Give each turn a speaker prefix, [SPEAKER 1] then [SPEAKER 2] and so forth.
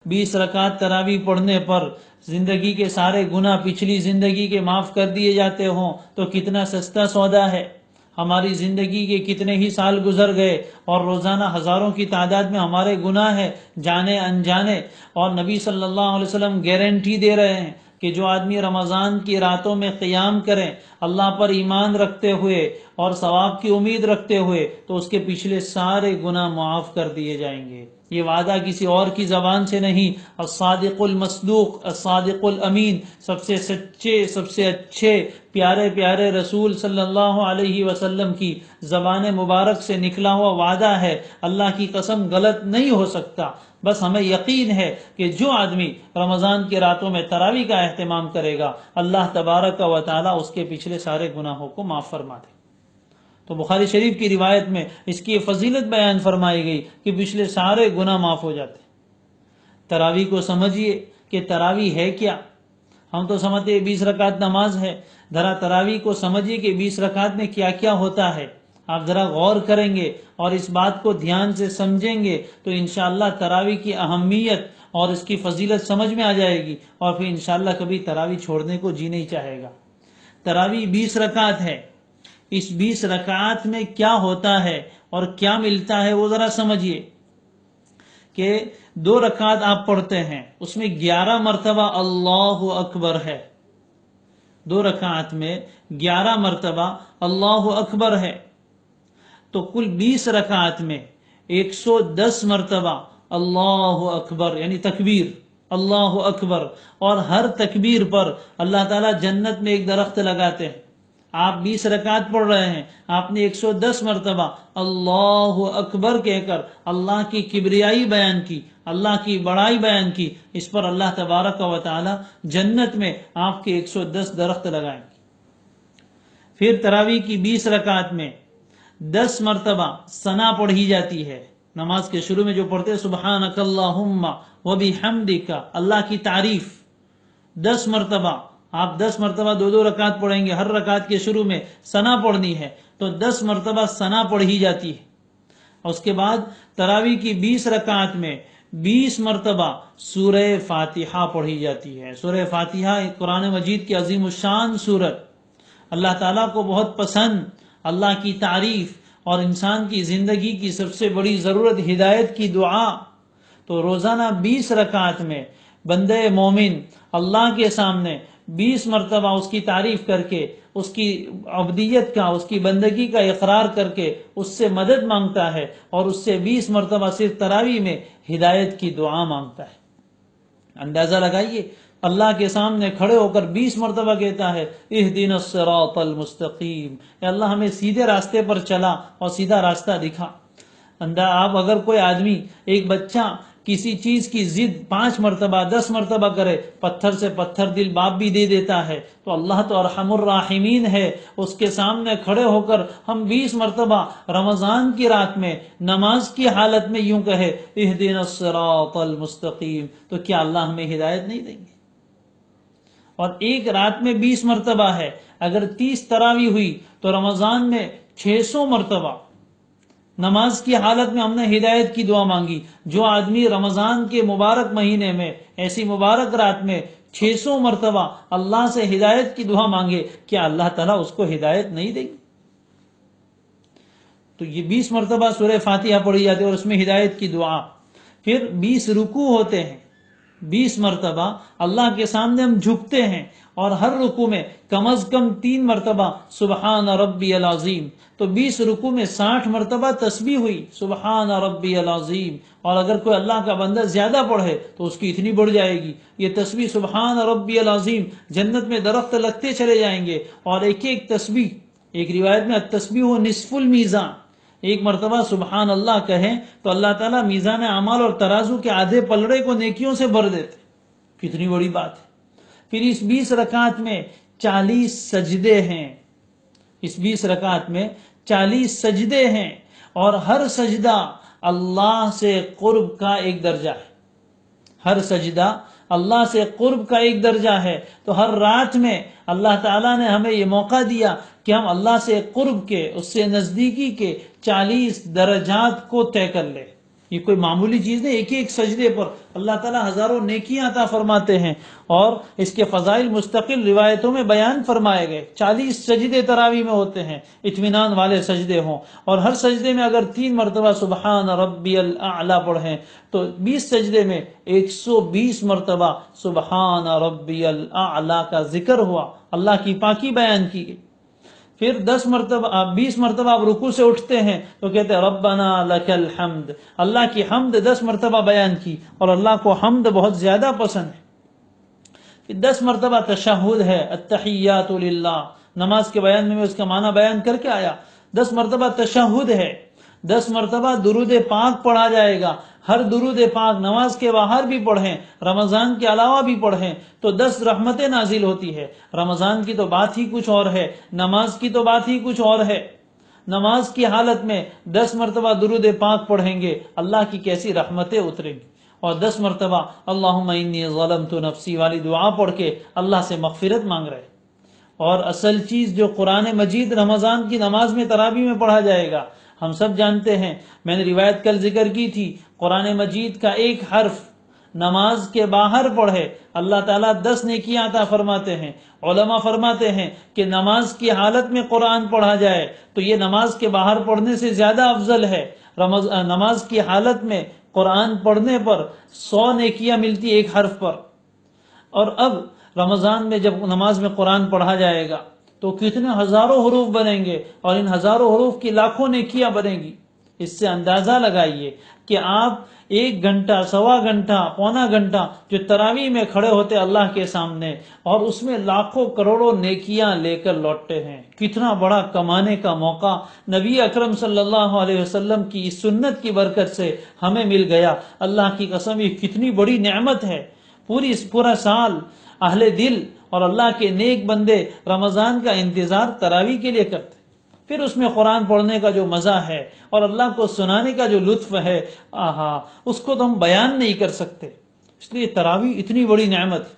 [SPEAKER 1] 20 رکعت تراویح پڑھنے پر زندگی کے سارے گناہ پچھلی زندگی کے معاف کر دیے جاتے ہوں تو کتنا سستا سودا ہے۔ ہماری زندگی کے کتنے ہی سال گزر گئے اور روزانہ ہزاروں کی تعداد میں ہمارے گناہ ہیں، جانے انجانے، اور نبی صلی اللہ علیہ وسلم گارنٹی دے رہے ہیں کہ جو آدمی رمضان کی راتوں میں قیام کریں اللہ پر ایمان رکھتے ہوئے اور ثواب کی امید رکھتے ہوئے تو اس کے پچھلے سارے گناہ معاف کر دیے جائیں گے۔ یہ وعدہ کسی اور کی زبان سے نہیں، الصادق المصدوق، الصادق الامین، سب سے سچے، سب سے اچھے پیارے پیارے رسول صلی اللہ علیہ وسلم کی زبان مبارک سے نکلا ہوا وعدہ ہے۔ اللہ کی قسم غلط نہیں ہو سکتا۔ بس ہمیں یقین ہے کہ جو آدمی رمضان کی راتوں میں تراویح کا اہتمام کرے گا اللہ تبارک و تعالی اس کے پچھلے سارے گناہوں کو معاف فرما دے۔ تو بخاری شریف کی روایت میں اس کی فضیلت بیان فرمائی گئی کہ پچھلے سارے گناہ معاف ہو جاتے۔ تراویح کو سمجھیے کہ تراویح ہے کیا۔ ہم تو سمجھتے ہیں 20 رکعت نماز ہے، ذرا تراویح کو سمجھیے کہ 20 رکعت میں کیا کیا ہوتا ہے۔ آپ ذرا غور کریں گے اور اس بات کو دھیان سے سمجھیں گے تو انشاءاللہ تراویح کی اہمیت اور اس کی فضیلت سمجھ میں آ جائے گی، اور پھر انشاءاللہ کبھی تراویح چھوڑنے کو جی نہیں چاہے گا۔ تراویح 20 رکعت ہے، اس 20 رکعت میں کیا ہوتا ہے اور کیا ملتا ہے وہ ذرا سمجھیے کہ 2 رکعت آپ پڑھتے ہیں، اس میں 11 مرتبہ اللہ اکبر ہے۔ 2 رکعت میں 11 مرتبہ اللہ اکبر ہے، تو کل 20 رکعت میں 110 مرتبہ اللہ اکبر یعنی تکبیر، اللہ اکبر، اور ہر تکبیر پر اللہ تعالیٰ جنت میں ایک درخت لگاتے ہیں۔ آپ 20 رکعت پڑھ رہے ہیں، آپ نے 110 مرتبہ اللہ اکبر کہہ کر اللہ کی کبریائی بیان کی، اللہ کی بڑائی بیان کی، اس پر اللہ تبارک و تعالی جنت میں آپ کے 110 درخت لگائیں گے۔ پھر تراویح کی 20 رکعت میں 10 مرتبہ ثنا پڑھی جاتی ہے۔ نماز کے شروع میں جو پڑھتے ہیں سبحانک اللہم وبحمدک، اللہ کی تعریف 10 مرتبہ، آپ 10 مرتبہ 2 رکعت پڑھیں گے، ہر رکعت کے شروع میں ثنا پڑھنی ہے تو 10 مرتبہ ثنا پڑھی جاتی ہے۔ اور اس کے بعد تراویح کی 20 رکعت میں 20 مرتبہ سورہ فاتحہ پڑھی جاتی ہے۔ سورہ فاتحہ قرآن مجید کی عظیم الشان سورت، اللہ تعالیٰ کو بہت پسند، اللہ کی تعریف اور انسان کی زندگی کی سب سے بڑی ضرورت ہدایت کی دعا۔ تو روزانہ 20 رکعت میں بندے مومن اللہ کے سامنے 20 مرتبہ اس کی تعریف کر کے، اس کی عبدیت کا، اس کی بندگی کا اقرار کر کے اس سے مدد مانگتا ہے، اور اس سے 20 مرتبہ صرف تراویح میں ہدایت کی دعا مانگتا ہے۔ اندازہ لگائیے، اللہ کے سامنے کھڑے ہو کر 20 مرتبہ کہتا ہے اہدنا الصراط المستقیم، اے اللہ ہمیں سیدھے راستے پر چلا اور سیدھا راستہ دکھا۔ آپ اگر کوئی آدمی، ایک بچہ کسی چیز کی ضد 5 مرتبہ 10 مرتبہ کرے، پتھر سے پتھر دل باپ بھی دے دیتا ہے، تو اللہ تو ارحم الراحمین ہے، اس کے سامنے کھڑے ہو کر ہم 20 مرتبہ رمضان کی رات میں نماز کی حالت میں یوں کہے اہدنا الصراط المستقیم، تو کیا اللہ ہمیں ہدایت نہیں دیں گے؟ اور ایک رات میں 20 مرتبہ ہے، اگر 30 تراویح ہوئی تو رمضان میں 600 مرتبہ نماز کی حالت میں ہم نے ہدایت کی دعا مانگی۔ جو آدمی رمضان کے مبارک مہینے میں ایسی مبارک رات میں 600 مرتبہ اللہ سے ہدایت کی دعا مانگے، کیا اللہ تعالیٰ اس کو ہدایت نہیں دے گی؟ تو یہ 20 مرتبہ سورہ فاتحہ پڑھی جاتی ہے اور اس میں ہدایت کی دعا۔ پھر 20 رکوع ہوتے ہیں، 20 مرتبہ اللہ کے سامنے ہم جھکتے ہیں، اور ہر رکوع میں کم از کم 3 مرتبہ سبحان ربی العظیم، تو 20 رکوع میں 60 مرتبہ تسبیح ہوئی سبحان ربی العظیم۔ اور اگر کوئی اللہ کا بندہ زیادہ پڑھے تو اس کی اتنی بڑھ جائے گی، یہ تسبیح سبحان ربی العظیم، جنت میں درخت لگتے چلے جائیں گے، اور ایک ایک تسبیح، ایک روایت میں التسبیح نصف المیزان، ایک مرتبہ سبحان اللہ کہیں تو اللہ تعالیٰ میزان اعمال اور ترازو کے آدھے پلڑے کو نیکیوں سے بھر دیتے۔ کتنی بڑی بات ہے۔ پھر اس 20 رکعت میں 40 سجدے ہیں، اس 20 رکعت میں 40 سجدے ہیں، اور ہر سجدہ اللہ سے قرب کا ایک درجہ ہے، ہر سجدہ اللہ سے قرب کا ایک درجہ ہے۔ تو ہر رات میں اللہ تعالیٰ نے ہمیں یہ موقع دیا کہ ہم اللہ سے قرب کے، اس سے نزدیکی کے 40 درجات کو طے کر لیں۔ یہ کوئی معمولی چیز نہیں، ایک ایک سجدے پر اللہ تعالیٰ ہزاروں نیکیاں عطا فرماتے ہیں، اور اس کے فضائل مستقل روایتوں میں بیان فرمائے گئے۔ 40 سجدے تراویح میں ہوتے ہیں، اطمینان والے سجدے ہوں، اور ہر سجدے میں اگر 3 مرتبہ سبحان ربی الاعلیٰ پڑھیں تو 20 سجدے میں 120 مرتبہ سبحان ربی الاعلیٰ کا ذکر ہوا، اللہ کی پاکی بیان کی گئی۔ پھر 20 مرتبہ آپ رکوع سے اٹھتے ہیں تو کہتے ہیں ربنا لک الحمد، اللہ کی حمد 10 مرتبہ بیان کی، اور اللہ کو حمد بہت زیادہ پسند ہے۔ پھر 10 مرتبہ تشہد ہے، التحیات للہ، نماز کے بیان میں اس کا معنی بیان کر کے آیا۔ 10 مرتبہ تشہد ہے، 10 مرتبہ درود پاک پڑھا جائے گا۔ ہر درود پاک نماز کے باہر بھی پڑھیں، رمضان کے علاوہ بھی پڑھیں تو 10 رحمتیں نازل ہوتی ہے۔ رمضان کی تو بات ہی کچھ اور ہے، نماز کی تو بات ہی کچھ اور ہے۔ نماز کی حالت میں 10 مرتبہ درود پاک پڑھیں گے، اللہ کی کیسی رحمتیں اتریں گی، اور 10 مرتبہ اللہم انی ظلمت نفسی والی دعا پڑھ کے اللہ سے مغفرت مانگ رہے۔ اور اصل چیز جو قرآن مجید رمضان کی نماز میں تراویح میں پڑھا جائے گا، ہم سب جانتے ہیں، میں نے روایت کل ذکر کی تھی، قرآن مجید کا ایک حرف نماز کے باہر پڑھے اللہ تعالیٰ 10 نیکیاں عطا فرماتے ہیں۔ علماء فرماتے ہیں کہ نماز کی حالت میں قرآن پڑھا جائے تو یہ نماز کے باہر پڑھنے سے زیادہ افضل ہے۔ نماز کی حالت میں قرآن پڑھنے پر 100 نیکیاں ملتی ایک حرف پر، اور اب رمضان میں جب نماز میں قرآن پڑھا جائے گا تو کتنے ہزاروں حروف بنیں گے، اور ان ہزاروں حروف کی لاکھوں نیکیاں بنیں گی۔ اس سے اندازہ لگائیے کہ آپ 1 گھنٹہ، 1.25 گھنٹہ، پونا گھنٹہ جو تراویح میں کھڑے ہوتے اللہ کے سامنے، اور اس میں لاکھوں کروڑوں نیکیاں لے کر لوٹتے ہیں، کتنا بڑا کمانے کا موقع نبی اکرم صلی اللہ علیہ وسلم کی اس سنت کی برکت سے ہمیں مل گیا۔ اللہ کی قسم یہ کتنی بڑی نعمت ہے۔ پورا سال اہل دل اور اللہ کے نیک بندے رمضان کا انتظار تراویح کے لیے کرتے، پھر اس میں قرآن پڑھنے کا جو مزہ ہے اور اللہ کو سنانے کا جو لطف ہے، آہا، اس کو تو ہم بیان نہیں کر سکتے۔ اس لیے تراویح اتنی بڑی نعمت ہے۔